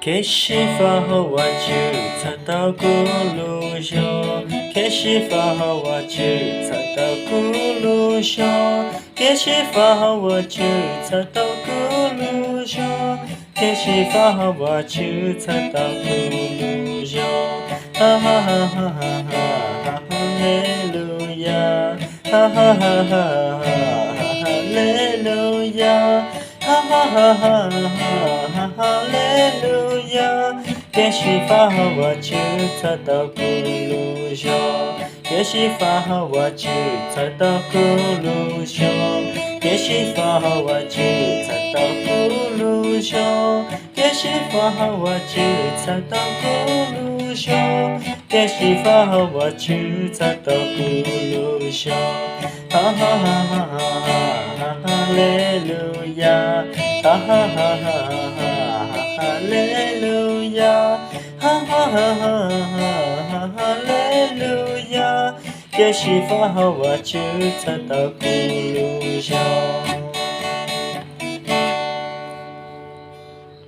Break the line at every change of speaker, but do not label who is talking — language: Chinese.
开始发好我就擦到咕噜响，开始发好我就擦到咕噜响，开始发好我就擦到咕噜响，开始发好我就擦到咕噜响，哈哈哈哈哈哈哈利路亚，哈哈哈哈哈利路亚。哈哈哈哈哈哈利路亚！也许发好我就擦到咕噜响，也许发好我就擦到咕噜响，也许发好我就擦到咕噜响，也许发好我就擦到咕噜响，也许发好我就擦到咕噜响，哈哈哈哈哈哈利路亚！哈哈哈哈哈利路亚！哈哈哈哈哈利路亚！也许发好我就擦到咕噜响。